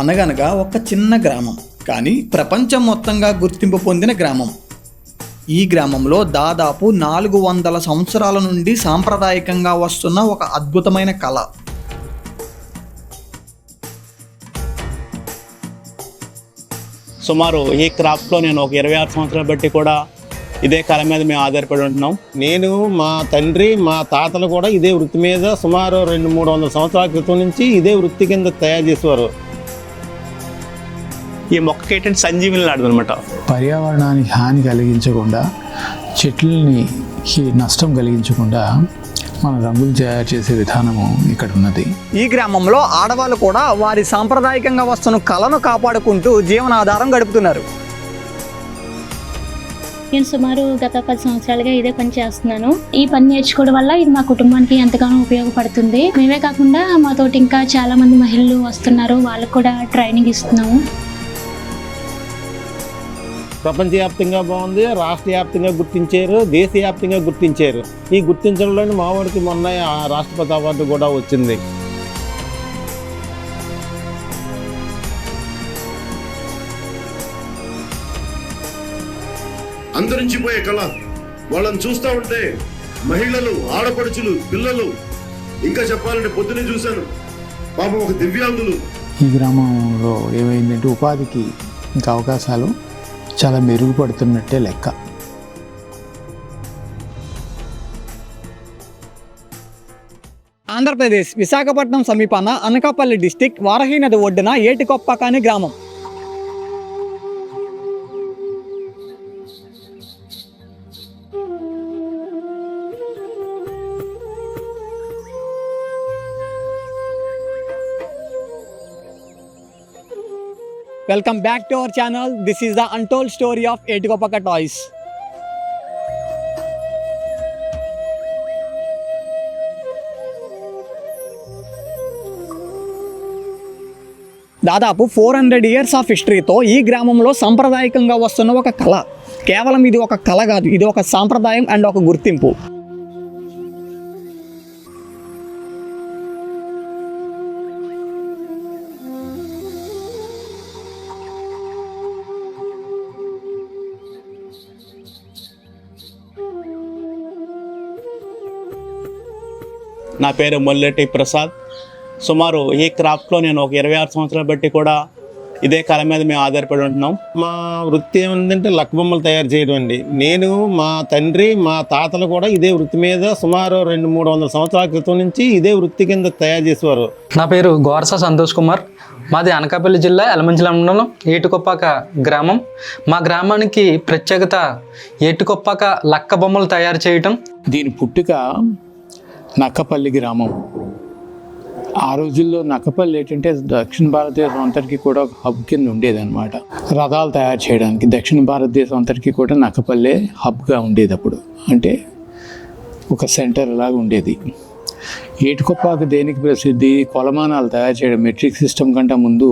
అనగనగా ఒక చిన్న గ్రామం, కానీ ప్రపంచం మొత్తంగా గుర్తింపు పొందిన గ్రామం. ఈ గ్రామంలో దాదాపు 400 సంవత్సరాల నుండి సాంప్రదాయకంగా వస్తున్న ఒక అద్భుతమైన కళ. సుమారు ఈ క్రాఫ్ట్లో నేను ఒక 26 సంవత్సరాలు బట్టి కూడా ఇదే కళ మీద మేము ఆధారపడి ఉంటున్నాం. నేను, మా తండ్రి, మా తాతలు కూడా ఇదే వృత్తి మీద సుమారు 200-300 సంవత్సరాల క్రితం నుంచి ఇదే వృత్తి కింద తయారు చేసేవారు. ఈ మొక్కకి ఏంటంటే సంజీవిని లాంటిదనమాట. పర్యావరణానికి హాని కలిగించకుండా, చెట్లని నష్టం కలిగించకుండా మన రంగులు తయారు చేసే విధానము ఇక్కడ ఉన్నది. ఈ గ్రామంలో ఆడవాళ్ళు కూడా వారి సాంప్రదాయకంగా వస్తున్న కళను కాపాడుకుంటూ జీవనాధారం గడుపుతున్నారు. నేను సుమారు గత 10 సంవత్సరాలుగా ఇదే పని చేస్తున్నాను. ఈ పని నేర్చుకోవడం వల్ల ఇది మా కుటుంబానికి ఎంతగానో ఉపయోగపడుతుంది. మేమే కాకుండా మాతోటి ఇంకా చాలా మంది మహిళలు వస్తున్నారు, వాళ్ళకు కూడా ట్రైనింగ్ ఇస్తున్నాము. ప్రపంచవ్యాప్తంగా బాగుంది, రాష్ట్ర వ్యాప్తంగా గుర్తించారు, దేశవ్యాప్తంగా గుర్తించారు. ఈ గుర్తించడంలోని మా వాడికి మొన్న రాష్ట్రపతి అవార్డు కూడా వచ్చింది. అంతరించిపోయే కళ వాళ్ళని చూస్తూ ఉంటే మహిళలు, ఆడపడుచులు, పిల్లలు, ఇంకా చెప్పాలంటే పొద్దునే చూశాను పాపం ఒక దివ్యాంగులు. ఈ గ్రామంలో ఏమైందంటే ఉపాధికి ఇంకా అవకాశాలు చాలా మెరుగుపడుతున్నట్టే లెక్క. ఆంధ్రప్రదేశ్ విశాఖపట్నం సమీపాన అనకాపల్లి డిస్టిక్ వారహి నది ఒడ్డున ఏటికొప్పాక అనే గ్రామం. Welcome back to our channel. This is the untold story of Etikopaka Toys. దాదాపు 400 years ఆఫ్ హిస్టరీతో ఈ గ్రామంలో సాంప్రదాయకంగా వస్తున్న ఒక కళ. కేవలం ఇది ఒక కళ కాదు, ఇది ఒక సాంప్రదాయం అండ్ ఒక గుర్తింపు. నా పేరు మొల్లెటి ప్రసాద్. సుమారు ఈ క్రాఫ్ట్లో నేను ఒక 26 సంవత్సరాలు బట్టి కూడా ఇదే కళ మీద మేము ఆధారపడి ఉంటున్నాం. మా వృత్తి ఏమంటే లక్క బొమ్మలు తయారు చేయడం అండి. నేను, మా తండ్రి, మా తాతలు కూడా ఇదే వృత్తి మీద సుమారు 200-300 సంవత్సరాల క్రితం నుంచి ఇదే వృత్తి కింద తయారు చేసేవారు. నా పేరు గోరస సంతోష్ కుమార్. మాది అనకాపల్లి జిల్లా యలమంచిల మండలం ఏటికొప్పాక గ్రామం. మా గ్రామానికి ప్రత్యేకత ఏటికొప్పాక లక్క బొమ్మలు తయారు చేయటం. దీని పుట్టుక నక్కపల్లి గ్రామం. ఆ రోజుల్లో నక్కపల్లి ఏంటంటే దక్షిణ భారతదేశం అంతటికీ కూడా హబ్ కింద ఉండేదన్నమాట. రథాలు తయారు చేయడానికి దక్షిణ భారతదేశం అంతటికీ కూడా నక్కపల్లె హబ్గా ఉండేది. అప్పుడు అంటే ఒక సెంటర్ లాగా ఉండేది. ఏటికొప్పాక దేనికి ప్రసిద్ధి? కొలమానాలు తయారు చేయడం. మెట్రిక్ సిస్టమ్ కంటే ముందు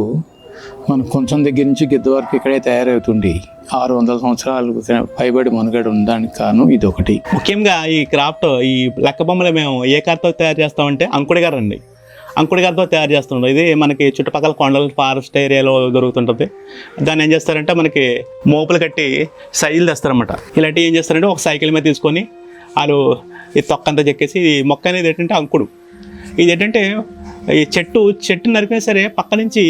మనం కొంచెం దగ్గర నుంచి గిద్ద వరకు ఇక్కడే తయారవుతుంది. 600 సంవత్సరాలు పైబడి మనుగడ ఉండడానికి కారణం ఇది ఒకటి. ముఖ్యంగా ఈ క్రాఫ్ట్, ఈ లక్క బొమ్మలు మేము ఏ కార్తో తయారు చేస్తామంటే అంకుడి గారు అండి. అంకుడి గారితో తయారు చేస్తుంటాం. ఇది మనకి చుట్టుపక్కల కొండలు, ఫారెస్ట్ ఏరియాలో దొరుకుతుంటుంది. దాన్ని ఏం చేస్తారంటే మనకి మోపులు కట్టి సైజులు తెస్తారన్నమాట. ఇలాంటివి ఏం చేస్తారంటే ఒక సైకిల్ మీద తీసుకొని వాళ్ళు ఈ తొక్కంతా చెక్కేసి, ఈ మొక్క అనేది ఏంటంటే అంకుడు. ఇది ఏంటంటే ఈ చెట్టు నరికినా సరే పక్క నుంచి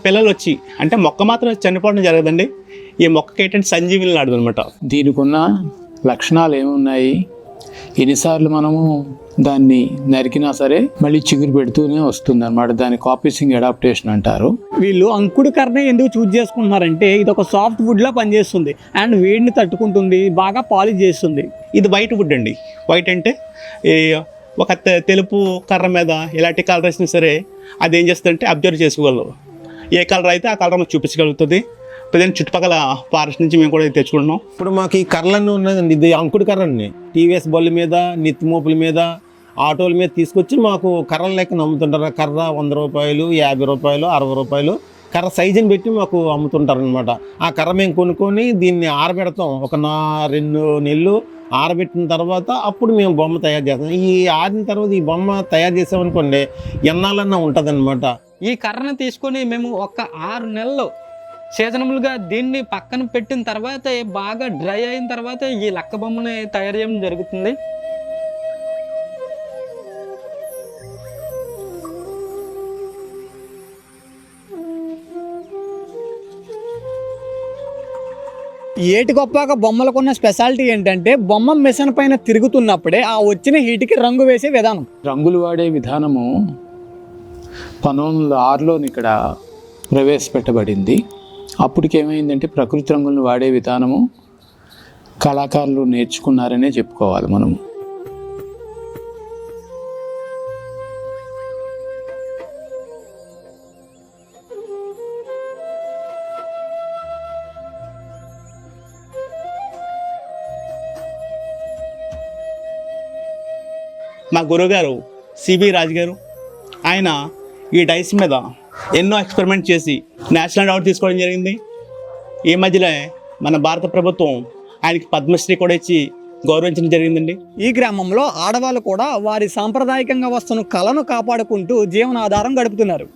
పిల్లలు వచ్చి, అంటే మొక్క మాత్రం చనిపోవడం జరగదండి. ఈ మొక్కకి ఏంటంటే సంజీవిని లాంటిదన్నమాట. దీనికి ఉన్న లక్షణాలు ఏమున్నాయి? ఎన్నిసార్లు మనము దాన్ని నరికినా సరే మళ్ళీ చిగురు పెడుతూనే వస్తుంది అనమాట. దాన్ని కాపీసింగ్ అడాప్టేషన్ అంటారు. వీళ్ళు అంకుడు కర్రని ఎందుకు చూజ్ చేసుకుంటున్నారంటే ఇది ఒక సాఫ్ట్ వుడ్లా పనిచేస్తుంది అండ్ వేడిని తట్టుకుంటుంది, బాగా పాలిష్ చేస్తుంది. ఇది వైట్ వుడ్ అండి. వైట్ అంటే ఒక తెలుపు కర్ర మీద ఎలాంటి కలర్ వేసినా సరే అది ఏం చేస్తుందంటే అబ్జర్వ్ చేసుకోగలరు. ఏ కలర్ అయితే ఆ కలర్ మనకు చూపించగలుగుతుంది. ప్రజెంట్ చుట్టుపక్కల ఫారెస్ట్ నుంచి మేము కూడా తెచ్చుకుంటున్నాం. ఇప్పుడు మాకు ఈ కర్రలన్నీ ఉన్నదండి. ఇది అంకుడు కర్రని టీవీఎస్ బళ్ళు మీద, నెత్తి మోపుల మీద, ఆటోల మీద తీసుకొచ్చి మాకు కర్రల లెక్కన అమ్ముతుంటారు. కర్ర 100 రూపాయలు, 50 రూపాయలు, 60 రూపాయలు కర్ర సైజుని పెట్టి మాకు అమ్ముతుంటారు అనమాట. ఆ కర్ర మేము కొనుక్కొని దీన్ని ఆరబెడతాం. ఒక 2 నెలలు ఆరబెట్టిన తర్వాత అప్పుడు మేము బొమ్మ తయారు చేస్తాం. ఈ ఆరిన తర్వాత ఈ బొమ్మ తయారు చేసామనుకోండి ఎన్నాళ్ళన్నా ఉంటుంది అనమాట. ఈ కర్రను తీసుకొని మేము ఒక 6 నెలలు సీజనబుల్గా దీన్ని పక్కన పెట్టిన తర్వాత బాగా డ్రై అయిన తర్వాత ఈ లక్క బొమ్మని తయారు చేయడం జరుగుతుంది. ఏటికొప్పాక బొమ్మలకున్న స్పెషాలిటీ ఏంటంటే బొమ్మ మిషన్ పైన తిరుగుతున్నప్పుడే ఆ వచ్చిన హీట్కి రంగు వేసే విధానం. రంగులు వాడే విధానము 1906లో ఇక్కడ ప్రవేశపెట్టబడింది. అప్పటికేమైందంటే ప్రకృతి రంగులను వాడే విధానము కళాకారులు నేర్చుకున్నారనే చెప్పుకోవాలి మనము. మా గురువుగారు సిబి రాజు గారు, ఆయన ఈ డైస్ మీద ఎన్నో ఎక్స్పెరిమెంట్ చేసి నేషనల్ అవార్డు తీసుకోవడం జరిగింది. ఈ మధ్యలో మన భారత ప్రభుత్వం ఆయనకి పద్మశ్రీ కూడా ఇచ్చి గౌరవించడం జరిగిందండి. ఈ గ్రామంలో ఆడవాళ్ళు కూడా వారి సాంప్రదాయకంగా వస్తున్న కళను కాపాడుకుంటూ జీవనాధారం గడుపుతున్నారు.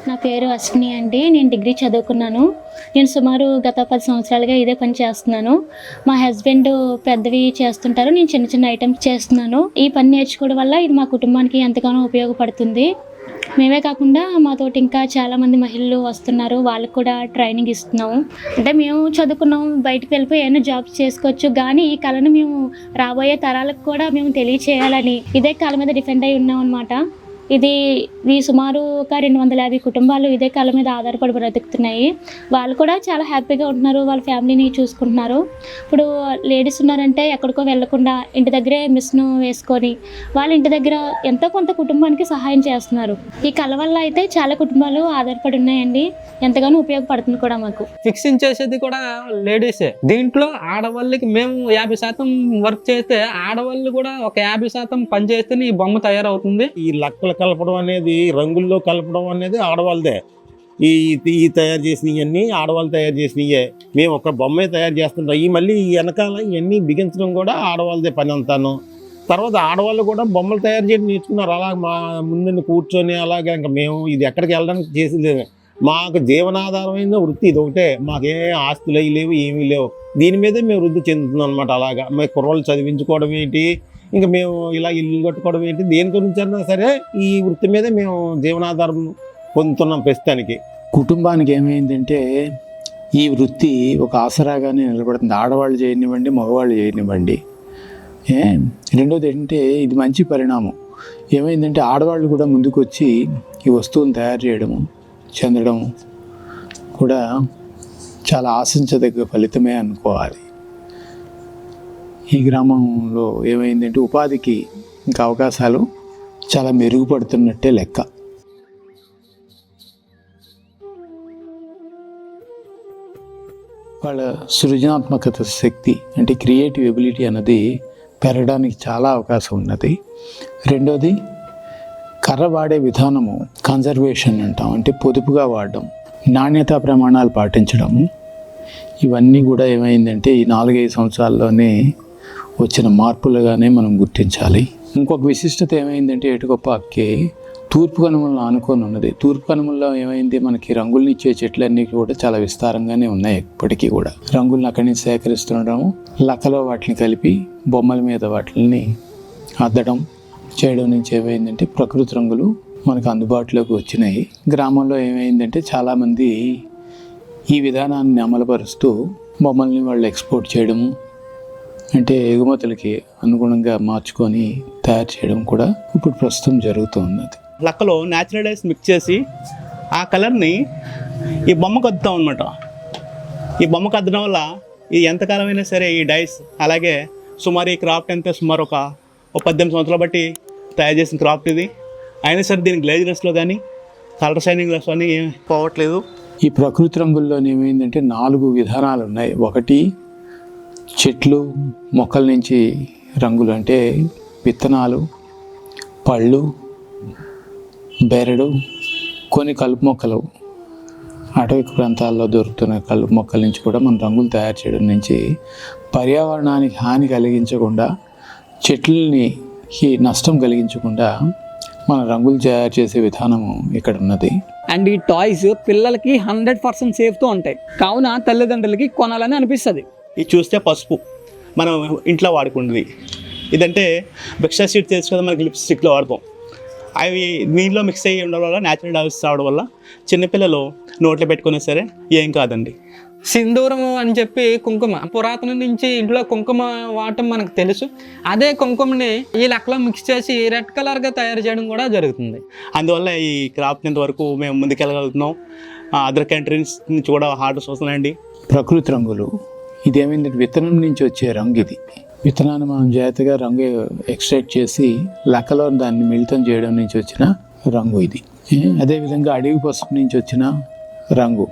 నా పేరు అశ్విని అండి. నేను డిగ్రీ చదువుకున్నాను. నేను సుమారు గత 10 సంవత్సరాలుగా ఇదే పని చేస్తున్నాను. మా హస్బెండ్ పెద్దవి చేస్తుంటారు, నేను చిన్న చిన్న ఐటమ్స్ చేస్తున్నాను. ఈ పని నేర్చుకోవడం వల్ల ఇది మా కుటుంబానికి ఎంతగానో ఉపయోగపడుతుంది. మేమే కాకుండా మాతోటి ఇంకా చాలామంది మహిళలు వస్తున్నారు, వాళ్ళకు కూడా ట్రైనింగ్ ఇస్తున్నాము. అంటే మేము చదువుకున్నాం, బయటకు వెళ్ళిపోయి ఏమైనా జాబ్స్ చేసుకోవచ్చు, కానీ ఈ కళను మేము రాబోయే తరాలకు కూడా మేము తెలియచేయాలని ఇదే కళ మీద డిపెండ్ అయి ఉన్నాం అనమాట. ఇది సుమారు ఒక 250 కుటుంబాలు ఇదే కళ మీద ఆధారపడి బ్రతుకుతున్నాయి. వాళ్ళు కూడా చాలా హ్యాపీగా ఉంటున్నారు, వాళ్ళ ఫ్యామిలీని చూసుకుంటున్నారు. ఇప్పుడు లేడీస్ ఉన్నారంటే ఎక్కడికో వెళ్ళకుండా ఇంటి దగ్గరే మిషన్ వేసుకొని వాళ్ళ ఇంటి దగ్గర ఎంతో కొంత కుటుంబానికి సహాయం చేస్తున్నారు. ఈ కళ వల్ల అయితే చాలా కుటుంబాలు ఆధారపడి ఉన్నాయండి, ఎంతగానో ఉపయోగపడుతుంది కూడా మాకు. ఫిక్సింగ్ చేసేది కూడా లేడీసే. దీంట్లో ఆడవాళ్ళకి మేము 50% వర్క్ చేస్తే ఆడవాళ్ళు కూడా ఒక 50% పని చేస్తేనే ఈ బొమ్మ తయారవుతుంది. ఈ లక్కలు కలపడం అనేది, రంగుల్లో కలపడం అనేది ఆడవాళ్ళదే. ఈ తయారు చేసినవన్నీ ఆడవాళ్ళు తయారు చేసినవే. మేము ఒక బొమ్మే తయారు చేస్తుంటాం. మళ్ళీ ఈ వెనకాల ఇవన్నీ బిగించడం కూడా ఆడవాళ్ళదే పని అంతాను. తర్వాత ఆడవాళ్ళు కూడా బొమ్మలు తయారు చేయడం నేర్చుకున్నారు. అలా మా ముందు కూర్చొని అలాగే ఇంకా మేము ఇది ఎక్కడికి వెళ్ళడానికి చేసేది. మాకు జీవనాధారమైన వృత్తి ఇది ఒకటే. మాకే ఆస్తులు అవి లేవు, ఏమీ లేవు. దీని మీదే మేము వృద్ధి చెందుతున్నాం అనమాట. అలాగా మేము కుర్రోళ్ళు చదివించుకోవడం ఏంటి, ఇంకా మేము ఇలా ఇల్లు కట్టుకోవడం ఏంటి, దేని గురించి అన్నా సరే ఈ వృత్తి మీదే మేము జీవనాధారం పొందుతున్నాం ప్రస్తుతానికి. కుటుంబానికి ఏమైందంటే ఈ వృత్తి ఒక ఆసరాగానే నిలబడుతుంది. ఆడవాళ్ళు చేయనివ్వండి, మగవాళ్ళు చేయనివ్వండి. రెండోది ఏంటంటే ఇది మంచి పరిణామం. ఏమైందంటే ఆడవాళ్ళు కూడా ముందుకు వచ్చి ఈ వస్తువులను తయారు చేయడము, చెందడం కూడా చాలా ఆశించదగ్గ ఫలితమే అనుకోవాలి. ఈ గ్రామంలో ఏమైందంటే ఉపాధికి ఇంకా అవకాశాలు చాలా మెరుగుపడుతున్నట్టే లెక్క. వాళ్ళ సృజనాత్మకత శక్తి అంటే క్రియేటివ్ ఎబిలిటీ అన్నది పెరగడానికి చాలా అవకాశం ఉన్నది. రెండోది కర్ర వాడే విధానము కన్జర్వేషన్ అంటాం, అంటే పొదుపుగా వాడడం, నాణ్యతా ప్రమాణాలు పాటించడం. ఇవన్నీ కూడా ఏమైందంటే ఈ 4-5 సంవత్సరాల్లోనే వచ్చిన మార్పులుగానే మనం గుర్తించాలి. ఇంకొక విశిష్టత ఏమైందంటే ఏటికొప్పాకి తూర్పు కనుమలను ఆనుకొని ఉన్నది. తూర్పు కనుమల్లో ఏమైంది, మనకి రంగుల్ని ఇచ్చే చెట్లన్నీ కూడా చాలా విస్తారంగానే ఉన్నాయి. ఇప్పటికీ కూడా రంగులను అక్కడి నుంచి సేకరిస్తుండడం, లక్కలో వాటిని కలిపి బొమ్మల మీద వాటిని అద్దడం చేయడం నుంచి ఏమైందంటే ప్రకృతి రంగులు మనకు అందుబాటులోకి వచ్చినాయి. గ్రామంలో ఏమైందంటే చాలామంది ఈ విధానాన్ని అమలుపరుస్తూ బొమ్మల్ని వాళ్ళు ఎక్స్పోర్ట్ చేయడము, అంటే ఎగుమతులకి అనుగుణంగా మార్చుకొని తయారు చేయడం కూడా ఇప్పుడు ప్రస్తుతం జరుగుతుంది. లక్కలో న్యాచురల్ డైస్ మిక్స్ చేసి ఆ కలర్ని ఈ బొమ్మకు అద్దుతాం అనమాట. ఈ బొమ్మకు అద్దడం వల్ల ఈ ఎంతకాలమైనా సరే ఈ డైస్, అలాగే సుమారు ఈ క్రాఫ్ట్ అంతే సుమారు ఒక 18 సంవత్సరాలు బట్టి తయారు చేసిన క్రాఫ్ట్ ఇది. అయినా సరే దీని గ్లేజ్నెస్లో కానీ కలర్ షైనింగ్లో కానీ ఏం పోవట్లేదు. ఈ ప్రకృతి రంగుల్లో ఏమైందంటే 4 విధానాలు ఉన్నాయి. ఒకటి చెట్లు మొక్కల నుంచి రంగులు అంటే విత్తనాలు, పళ్ళు, బెరడు, కొన్ని కలుపు మొక్కలు, అటవీ ప్రాంతాల్లో దొరుకుతున్న కలుపు మొక్కల నుంచి కూడా మనం రంగులు తయారు చేయడం నుంచి పర్యావరణానికి హాని కలిగించకుండా, చెట్లని నష్టం కలిగించకుండా మన రంగులు తయారు చేసే విధానము ఇక్కడ ఉన్నది. అండ్ ఈ టాయ్స్ పిల్లలకి 100% సేఫ్తో ఉంటాయి, కావున తల్లిదండ్రులకి కొనాలని అనిపిస్తుంది. ఇది చూస్తే పసుపు మనం ఇంట్లో వాడుకుంటుంది. ఇదంటే భిక్షా షీట్ తెలుసు కదా, మనకి లిప్స్టిక్లో వాడతాం. అవి నీళ్ళలో మిక్స్ అయ్యి ఉండడం వల్ల న్యాచురల్ డాల్స్ రావడం వల్ల చిన్నపిల్లలు నోట్లో పెట్టుకున్నా సరే ఏం కాదండి. సింధూరం అని చెప్పి కుంకుమ, పురాతన నుంచి ఇంట్లో కుంకుమ వాడటం మనకు తెలుసు. అదే కుంకుమని ఈ లెక్కలో మిక్స్ చేసి రెడ్ కలర్గా తయారు చేయడం కూడా జరుగుతుంది. అందువల్ల ఈ క్రాప్ ఇంతవరకు మేము ముందుకెళ్ళగలుగుతున్నాం. అదర్ కంట్రీస్ నుంచి కూడా ఆర్డర్స్ వస్తున్నాయండి. ప్రకృతి రంగులు ఇదేమైందంటే విత్తనం నుంచి వచ్చే రంగు. ఇది విత్తనాన్ని మనం జాగ్రత్తగా రంగు ఎక్స్ట్రాక్ట్ చేసి లెక్కలో దాన్ని మిళితం చేయడం నుంచి వచ్చిన రంగు ఇది. అదేవిధంగా అడవి పసుపు నుంచి వచ్చిన రంగు.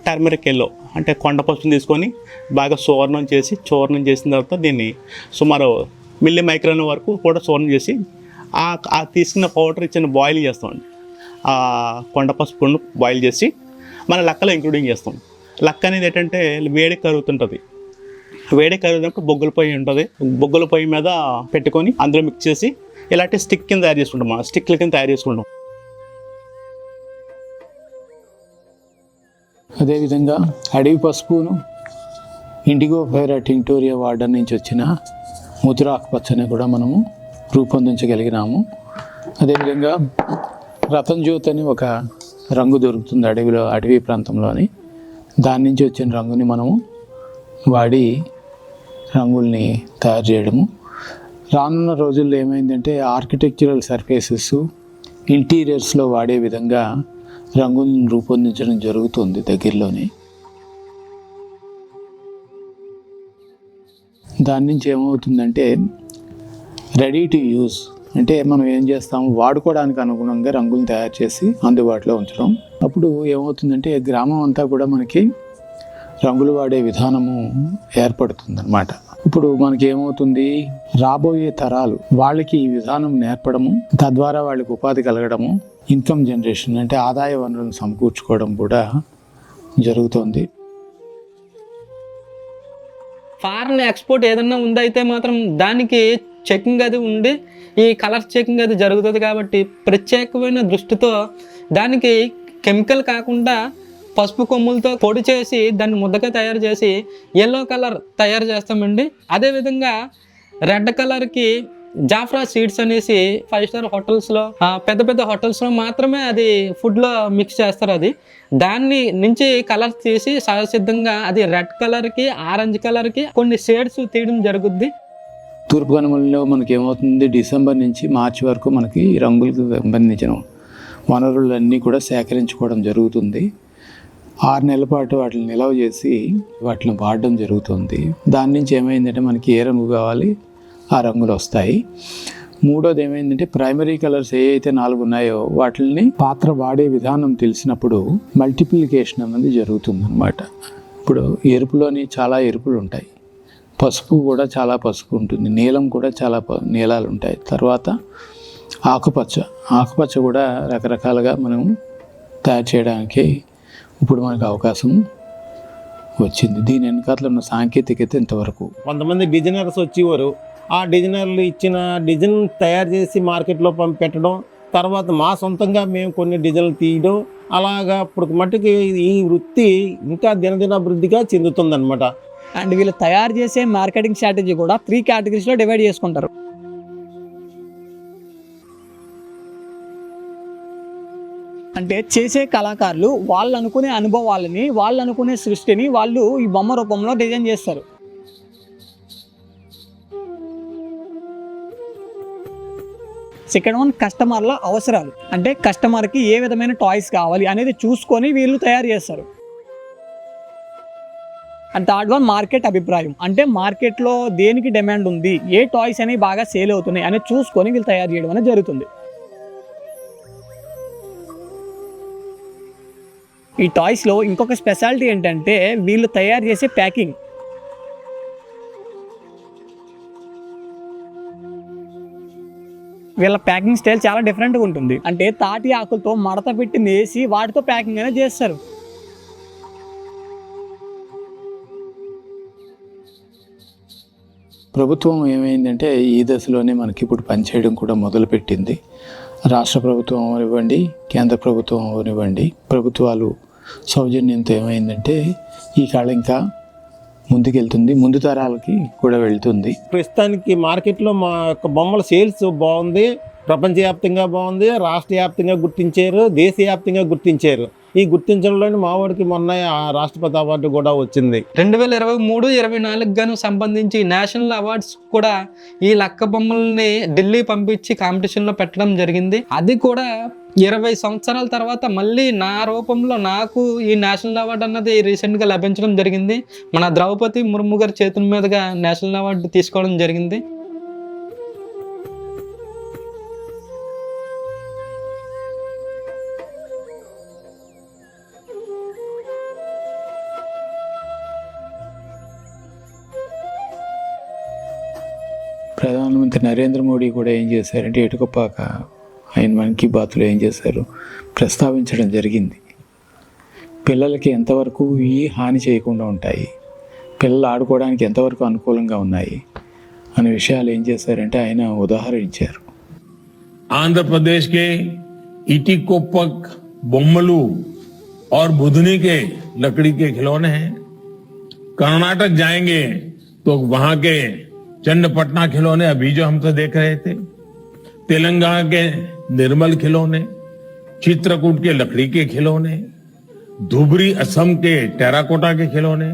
టర్మరిక్ ఎల్లో అంటే కొండ పసుపుని తీసుకొని బాగా చూర్ణం చేసిన తర్వాత దీన్ని సుమారు మిల్లీ మైక్రాన్ వరకు కూడా చూర్ణం చేసి ఆ తీసుకున్న పౌడర్ ఇచ్చిన బాయిల్ చేస్తామండి. ఆ కొండ పసుపును బాయిల్ చేసి మన లక్కలో ఇంక్లూడింగ్ చేస్తాం. లక్క అనేది ఏంటంటే వేడి కరుగుతుంటుంది. వేడి కరుగుతున్నప్పుడు బొగ్గుల పొయ్యి ఉంటుంది. బొగ్గుల పొయ్యి మీద పెట్టుకొని అందులో మిక్స్ చేసి ఇలాంటి స్టిక్ కింద తయారు చేసుకుంటాం. మనం స్టిక్ల కింద తయారు చేసుకుంటాం. అదేవిధంగా అడవి పసుపును ఇండిగో ఫైరా టింక్టోరియా వార్డర్ నుంచి వచ్చిన ముదురాకుపచ్చని కూడా మనము రూపొందించగలిగినాము. అదేవిధంగా రతన్ జ్యోత్ అని ఒక రంగు దొరుకుతుంది అడవి ప్రాంతంలోని. దాని నుంచి వచ్చిన రంగుని మనము వాడి రంగుల్ని తయారు చేయడము. రానున్న రోజుల్లో ఏమైందంటే ఆర్కిటెక్చరల్ సర్ఫేసెస్, ఇంటీరియర్స్లో వాడే విధంగా రంగులను రూపొందించడం జరుగుతుంది దగ్గరలోనే. దాని నుంచి ఏమవుతుందంటే రెడీ టు యూజ్ అంటే మనం ఏం చేస్తాము, వాడుకోవడానికి అనుగుణంగా రంగులను తయారు చేసి అందుబాటులో ఉంచడం. అప్పుడు ఏమవుతుందంటే గ్రామం అంతా కూడా మనకి రంగులు వాడే విధానము ఏర్పడుతుంది అన్నమాట. ఇప్పుడు మనకి ఏమవుతుంది, రాబోయే తరాలు వాళ్ళకి ఈ విధానం నేర్పడము, తద్వారా వాళ్ళకి ఉపాధి కలగడము, ఇన్కమ్ జనరేషన్ అంటే ఆదాయ వనరులను సమకూర్చుకోవడం కూడా జరుగుతుంది. ఫారెన్ ఎక్స్పోర్ట్ ఏదన్నా ఉందైతే మాత్రం దానికి చెకింగ్ అది ఉండి ఈ కలర్ చెకింగ్ అది జరుగుతుంది. కాబట్టి ప్రత్యేకమైన దృష్టితో దానికి కెమికల్ కాకుండా పసుపు కొమ్ములతో పొడి చేసి దాన్ని ముద్దగా తయారు చేసి ఎల్లో కలర్ తయారు చేస్తామండి. అదేవిధంగా రెడ్ కలర్కి జాఫ్రా సీడ్స్ అనేసి 5 స్టార్ హోటల్స్లో, పెద్ద పెద్ద హోటల్స్లో మాత్రమే అది ఫుడ్లో మిక్స్ చేస్తారు. అది దాన్ని నుంచి కలర్ తీసి సహజసిద్ధంగా అది రెడ్ కలర్కి, ఆరెంజ్ కలర్కి కొన్ని షేడ్స్ తీయడం జరుగుద్ది. తూర్పు కనుమలలో మనకి ఏమవుతుంది, డిసెంబర్ నుంచి మార్చి వరకు మనకి రంగులకు సంబంధించిన వనరులన్నీ కూడా సేకరించుకోవడం జరుగుతుంది. 6 నెలల పాటు వాటిని నిల్వ చేసి వాటిని వాడడం జరుగుతుంది. దాని నుంచి ఏమైందంటే మనకి ఏ రంగు కావాలి ఆ రంగులు వస్తాయి. మూడోది ఏమైందంటే ప్రైమరీ కలర్స్ ఏ అయితే 4 ఉన్నాయో వాటిని పాత్ర వాడే విధానం తెలిసినప్పుడు మల్టిప్లికేషన్ అనేది జరుగుతుంది అన్నమాట. ఇప్పుడు ఎరుపులోని చాలా ఎరుపులు ఉంటాయి, పసుపు కూడా చాలా పసుపు ఉంటుంది, నీలం కూడా చాలా నీలాలు ఉంటాయి. తర్వాత ఆకుపచ్చ కూడా రకరకాలుగా మనం తయారు చేయడానికి ఇప్పుడు మనకు అవకాశం వచ్చింది. దీని వెనకాల ఉన్న సాంకేతికత ఇంతవరకు. కొంతమంది డిజైనర్స్ వచ్చేవారు, ఆ డిజైనర్లు ఇచ్చిన డిజైన్ తయారు చేసి మార్కెట్లో పెట్టడం, తర్వాత మా సొంతంగా మేము కొన్ని డిజైన్లు తీయడం, అలాగా ఇప్పుడు మట్టుకు ఈ వృత్తి ఇంకా దినదినాభివృద్ధిగా చెందుతుందన్నమాట. అండ్ వీళ్ళు తయారు చేసే మార్కెటింగ్ స్ట్రాటజీ కూడా 3 కేటగిరీస్లో డివైడ్ చేసుకుంటారు. అంటే చేసే కళాకారులు వాళ్ళు అనుకునే అనుభవాలని, వాళ్ళు అనుకునే సృష్టిని వాళ్ళు ఈ బొమ్మ రూపంలో డిజైన్ చేస్తారు. సెకండ్ వన్ కస్టమర్ల అవసరాలు, అంటే కస్టమర్కి ఏ విధమైన టాయ్స్ కావాలి అనేది చూసుకొని వీళ్ళు తయారు చేస్తారు. అండ్ థర్డ్ వన్ మార్కెట్ అభిప్రాయం, అంటే మార్కెట్లో దేనికి డిమాండ్ ఉంది, ఏ టాయ్స్ అనేవి బాగా సేల్ అవుతున్నాయి అనేది చూసుకొని వీళ్ళు తయారు చేయడం అనేది జరుగుతుంది. ఈ టాయ్స్లో ఇంకొక స్పెషాలిటీ ఏంటంటే వీళ్ళు తయారు చేసే ప్యాకింగ్. వీళ్ళ ప్యాకింగ్ స్టైల్ చాలా డిఫరెంట్గా ఉంటుంది. అంటే తాటి ఆకులతో మడత పెట్టి నేసి వాటితో ప్యాకింగ్ అనేది చేస్తారు. ప్రభుత్వం ఏమైందంటే ఈ దశలోనే మనకి ఇప్పుడు పనిచేయడం కూడా మొదలుపెట్టింది. రాష్ట్ర ప్రభుత్వం అవనివ్వండి, కేంద్ర ప్రభుత్వం అవనివ్వండి, ప్రభుత్వాలు సౌజన్యంతో ఏమైందంటే ఈ కళ ఇంకా ముందుకెళ్తుంది, ముందు తరాలకి కూడా వెళ్తుంది. ప్రస్తుతానికి మార్కెట్లో మా యొక్క బొమ్మల సేల్స్ బాగుంది, ప్రపంచవ్యాప్తంగా బాగుంది, రాష్ట్ర వ్యాప్తంగా గుర్తించారు, దేశవ్యాప్తంగా గుర్తించారు. ఈ గుర్తించడంలోని మావాడికి మొన్న రాష్ట్రపతి అవార్డు కూడా వచ్చింది. 2023-24 గాను సంబంధించి నేషనల్ అవార్డ్స్ కూడా ఈ లక్క బొమ్మల్ని ఢిల్లీ పంపించి కాంపిటీషన్లో పెట్టడం జరిగింది. అది కూడా 20 సంవత్సరాల తర్వాత మళ్ళీ నా రూపంలో నాకు ఈ నేషనల్ అవార్డు అన్నది రీసెంట్గా లభించడం జరిగింది. మన ద్రౌపది ముర్ము గారి చేతుల మీదుగా నేషనల్ అవార్డు తీసుకోవడం జరిగింది. ప్రధానమంత్రి నరేంద్ర మోడీ కూడా ఏం చేశారంటే ఎటుకొప్పాక ఆయన మన్ కీ బాత్లో ఏం చేశారు ప్రస్తావించడం జరిగింది. పిల్లలకి ఎంతవరకు ఈ హాని చేయకుండా ఉంటాయి, పిల్లలు ఆడుకోవడానికి ఎంతవరకు అనుకూలంగా ఉన్నాయి అనే విషయాలు ఏం చేశారంటే ఆయన ఉదాహరించారు. आंध्र के इटिकोपक बोम्मलू और बुधनी के लकड़ी के खिलौने हैं. कर्नाटक जाएंगे तो वहां के चन्नपटना खिलौने अभी जो हम तो देख रहे थे, तेलंगाना के निर्मल खिलौने, चित्रकूट के लकड़ी के खिलौने, धुबरी असम के टेराकोटा के खिलौने,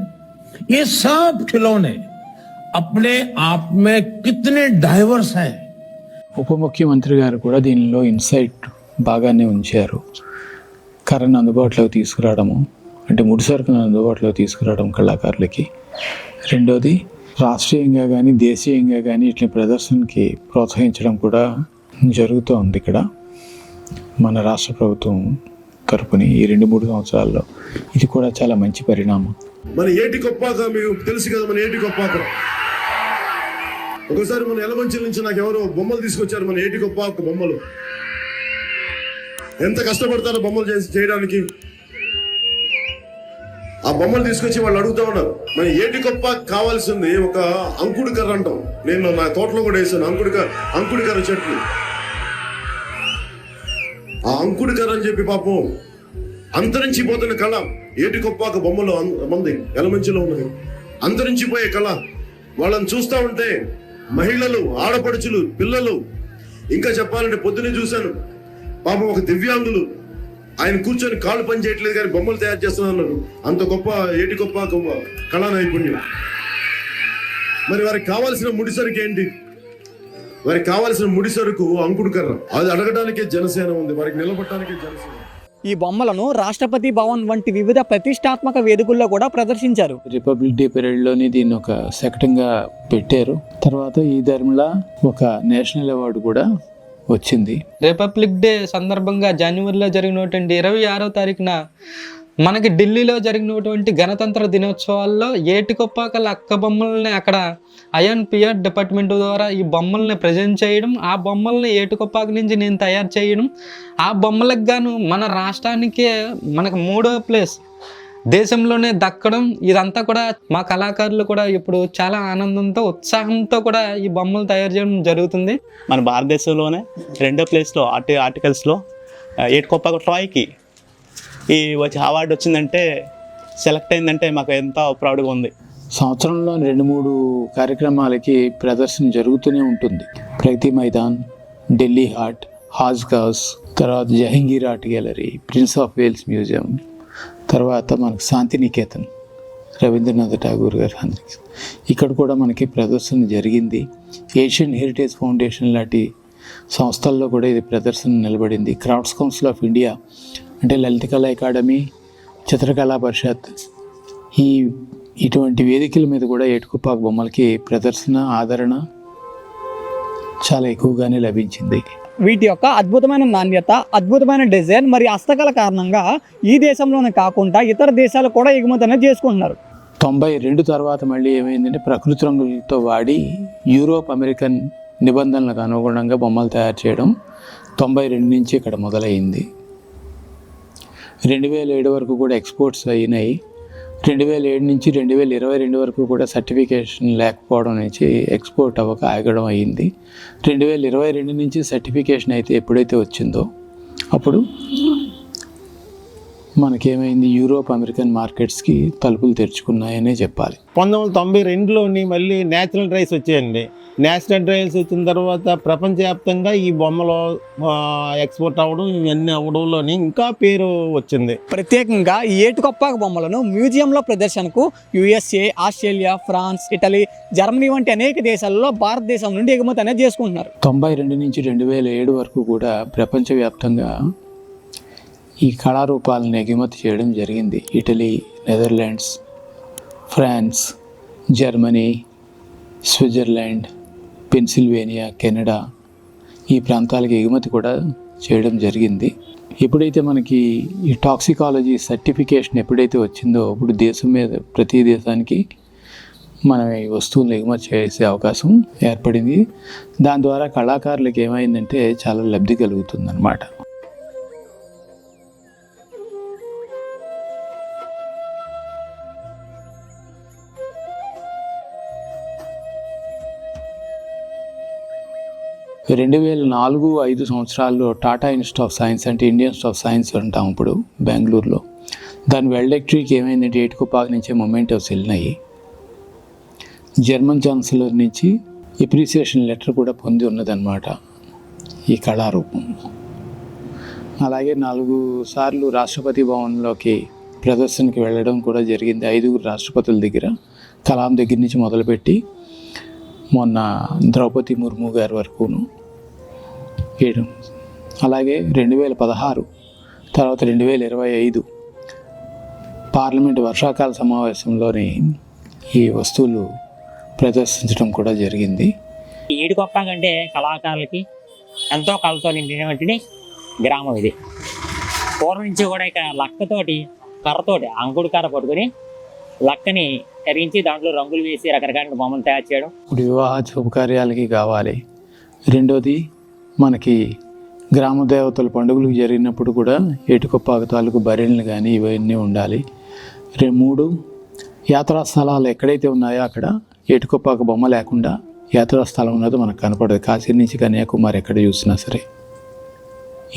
ये सब खिलौने अपने आप में कितने डाइवर्स हैं. ఉప ముఖ్యమంత్రి గారు కూడా దీనిలో ఇన్సైట్ బాగానే ఉంచారు. కరెంట్ అందుబాటులోకి తీసుకురావడము, అంటే ముడి సరుకును అందుబాటులోకి తీసుకురావడం కళాకారులకి. రెండోది రాష్ట్రీయంగా కానీ దేశీయంగా కానీ ఇట్లా ప్రదర్శనకి ప్రోత్సహించడం కూడా జరుగుతూ ఉంది. ఇక్కడ మన రాష్ట్ర ప్రభుత్వం తరపుని ఈ 2-3 సంవత్సరాల్లో ఇది కూడా చాలా మంచి పరిణామం. మన ఏటి కొప్పాక మీకు తెలుసు కదా, మన ఏటి కొప్పాక ఒకసారి మన ఎలమంచి నుంచి నాకు ఎవరో బొమ్మలు తీసుకొచ్చారు. మన ఏటి కొప్పాక బొమ్మలు ఎంత కష్టపడతారో బొమ్మలు చేయడానికి. ఆ బొమ్మలు తీసుకొచ్చి వాళ్ళు అడుగుతా ఉన్నారు, మన ఏటి కొప్పాక కావాల్సింది ఒక అంకుడు కర్ర అంటాం. నేను నా తోటలో కూడా వేసాను అంకుడు కర్ర చెట్లు. ఆ అంకుడు కర్ర అని చెప్పి పాపం అంతరించిపోతున్న కళ ఏటి కొప్పాక బొమ్మలు మంది ఎలమంచిలో ఉన్నాయి. అంతరించిపోయే కళ వాళ్ళని చూస్తూ ఉంటే మహిళలు, ఆడపడుచులు, పిల్లలు, ఇంకా చెప్పాలంటే పొద్దునే చూశాను పాపం ఒక దివ్యాంగులు ఆయన కూర్చొని కాళ్ళు పని చేయట్లేదు కానీ బొమ్మలు తయారు చేస్తున్నారు. అంత గొప్ప ఏటి గొప్ప కళా నైపుణ్యం. మరి వారికి కావాల్సిన ముడిసరుకు ఏంటి? వారికి కావాల్సిన ముడిసరుకు అంకుడు కర్ర. అది అడగడానికే జనసేన ఉంది, వారికి నిలబడటానికే జనసేన. ఈ బొమ్మలను రాష్ట్రపతి భవన్ వంటి వివిధ ప్రతిష్టాత్మక వేదికల్లో కూడా ప్రదర్శించారు. రిపబ్లిక్ డే పరేడ్లోని దీన్ని ఒక శకటంగా పెట్టారు. తర్వాత ఈ ధర్మలా ఒక నేషనల్ అవార్డు కూడా వచ్చింది. రిపబ్లిక్ డే సందర్భంగా జనవరిలో జరిగినటువంటి 26వ తారీఖున మనకి ఢిల్లీలో జరిగినటువంటి గణతంత్ర దినోత్సవాల్లో ఏటికొప్పాక లక్క బొమ్మల్ని అక్కడ INPR డిపార్ట్మెంట్ ద్వారా ఈ బొమ్మల్ని ప్రజెంట్ చేయడం, ఆ బొమ్మల్ని ఏటికొప్పాక నుంచి నేను తయారు చేయడం, ఆ బొమ్మలకు గాను మన రాష్ట్రానికే మనకు 3వ ప్లేస్ దేశంలోనే దక్కడం, ఇదంతా కూడా మా కళాకారులు కూడా ఇప్పుడు చాలా ఆనందంతో, ఉత్సాహంతో కూడా ఈ బొమ్మలు తయారు చేయడం జరుగుతుంది. మన భారతదేశంలోనే 2వ ప్లేస్లో ఆర్టికల్స్లో ఏటికొప్పాక టాయ్కి ఈ వచ్చి అవార్డు వచ్చిందంటే, సెలెక్ట్ అయిందంటే మాకు ఎంతో ప్రౌడ్గా ఉంది. సంవత్సరంలో 2-3 కార్యక్రమాలకి ప్రదర్శన జరుగుతూనే ఉంటుంది. ప్రగతి మైదాన్, ఢిల్లీ హాట్, హాజ్ హౌస్, తర్వాత Jehangir art gallery, prince of wales museum, తర్వాత మనకు శాంతినికేతన్, రవీంద్రనాథ్ ఠాగూర్ గారు ఇక్కడ కూడా మనకి ప్రదర్శన జరిగింది. ఏషియన్ హెరిటేజ్ ఫౌండేషన్ లాంటి సంస్థల్లో కూడా ఇది ప్రదర్శన నిలబడింది. క్రాఫ్ట్స్ కౌన్సిల్ ఆఫ్ ఇండియా అంటే లలిత కళా అకాడమీ, చిత్రకళా పరిషత్, ఇటువంటి వేదికల మీద కూడా ఏటికొప్పాక బొమ్మలకి ప్రదర్శన, ఆదరణ చాలా ఎక్కువగానే లభించింది. వీటి యొక్క అద్భుతమైన నాణ్యత, అద్భుతమైన డిజైన్ మరి హస్తకళ కారణంగా ఈ దేశంలోనే కాకుండా ఇతర దేశాలు కూడా ఎగుమతి అనేది చేసుకుంటున్నారు. 92 తర్వాత మళ్ళీ ఏమైందంటే ప్రకృతి రంగులతో వాడి యూరోప్, అమెరికన్ నిబంధనలకు అనుగుణంగా బొమ్మలు తయారు చేయడం 92 నుంచి ఇక్కడ మొదలైంది. 2007 వరకు కూడా ఎక్స్పోర్ట్స్ అయినాయి. 2007 నుంచి 2022 వరకు కూడా సర్టిఫికేషన్ లేకపోవడం నుంచి ఎక్స్పోర్ట్ అవ్వక ఆగడం అయ్యింది. 2022 నుంచి సర్టిఫికేషన్ అయితే ఎప్పుడైతే వచ్చిందో అప్పుడు మనకేమైంది, యూరోప్, అమెరికన్ మార్కెట్స్కి తలుపులు తెరుచుకున్నాయనే చెప్పాలి. 1992లోని మళ్ళీ నేచురల్ డ్రైస్ వచ్చాయండి. నేచురల్ డ్రైస్ వచ్చిన తర్వాత ప్రపంచవ్యాప్తంగా ఈ బొమ్మలు ఎక్స్పోర్ట్ అవ్వడం, ఇవన్నీ అవ్వడంలోని ఇంకా పేరు వచ్చింది. ప్రత్యేకంగా ఈ ఏటుకొప్పాక బొమ్మలను మ్యూజియంలో ప్రదర్శనకు USA, Australia, France, Italy, Germany వంటి అనేక దేశాలలో భారతదేశం నుండి ఎగుమతి అనేది చేసుకుంటున్నారు. 92 నుంచి 2007 వరకు కూడా ప్రపంచవ్యాప్తంగా ఈ కళారూపాలను ఎగుమతి చేయడం జరిగింది. Italy, Netherlands, France, Germany, Switzerland, Pennsylvania, Canada ఈ ప్రాంతాలకు ఎగుమతి కూడా చేయడం జరిగింది. ఎప్పుడైతే మనకి ఈ టాక్సికాలజీ సర్టిఫికేషన్ ఎప్పుడైతే వచ్చిందో అప్పుడు దేశం మీద ప్రతి దేశానికి మనం ఈ వస్తువులను ఎగుమతి చేసే అవకాశం ఏర్పడింది. దాని ద్వారా కళాకారులకు ఏమైందంటే చాలా లబ్ధి కలుగుతుందన్నమాట. రెండు 2004-05 సంవత్సరాల్లో టాటా ఇన్స్టిట్యూట్ ఆఫ్ సైన్స్ అంటే ఇండియన్ ఇన్స్టిట్యూట్ ఆఫ్ సైన్స్ అంటాం ఇప్పుడు బెంగళూరులో, దాని వెల్డెక్టరీకి ఏమైందంటే ఏటుకొప్పాక నుంచే మొమెంటోస్ వెళ్ళినాయి. జర్మన్ ఛాన్సలర్ నుంచి ఎప్రిసియేషన్ లెటర్ కూడా పొంది ఉన్నదన్నమాట ఈ కళారూపం. అలాగే 4 సార్లు రాష్ట్రపతి భవన్లోకి ప్రదర్శనకి వెళ్ళడం కూడా జరిగింది. 5 రాష్ట్రపతుల దగ్గర, కలాం దగ్గర నుంచి మొదలుపెట్టి మొన్న ద్రౌపది ముర్ము గారి వరకును వేయడం. అలాగే 2016 తర్వాత 2025 పార్లమెంటు వర్షాకాల సమావేశంలోని ఈ వస్తువులు ప్రదర్శించడం కూడా జరిగింది. ఏడుకొప్పాక అంటే కళాకారులకి ఎంతో కళతో నిండినటువంటి గ్రామం ఇది. పూర్వం నుంచి కూడా ఇక లక్కతోటి, కర్రతోటి, అంకుడు కర్ర పట్టుకొని లక్కని ఎరించి దాంట్లో రంగులు వేసి రకరకాల బొమ్మలు తయారు చేయడం. ఇప్పుడు వివాహ శుభకార్యాలకి కావాలి. రెండోది మనకి గ్రామ దేవతల పండుగలు జరిగినప్పుడు కూడా ఏటుకొప్పాక తాలూకు బరెళ్ళు కానీ ఇవన్నీ ఉండాలి. 3 యాత్రా స్థలాలు ఎక్కడైతే ఉన్నాయో అక్కడ ఏటుకొప్పాక బొమ్మ లేకుండా యాత్రా స్థలం ఉన్నది మనకు కనపడదు. కాశీ నుంచి కన్యాకుమారి ఎక్కడ చూసినా సరే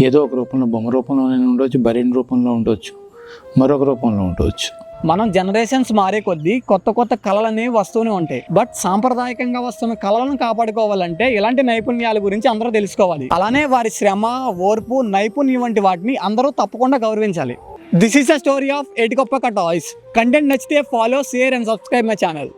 ఏదో ఒక రూపంలో, బొమ్మ రూపంలోనే ఉండవచ్చు, బరెండ్ రూపంలో ఉండవచ్చు, మరొక రూపంలో ఉండవచ్చు. మనం జనరేషన్స్ మారే కొద్దీ కొత్త కొత్త కళలు అనేవి వస్తూనే ఉంటాయి. బట్ సాంప్రదాయకంగా వస్తున్న కళలను కాపాడుకోవాలంటే ఇలాంటి నైపుణ్యాల గురించి అందరూ తెలుసుకోవాలి. అలానే వారి శ్రమ, ఓర్పు, నైపుణ్యం వంటి వాటిని అందరూ తప్పకుండా గౌరవించాలి. This is the story of Etikoppaka toys. Content నచ్చితే follow, share and subscribe my channel.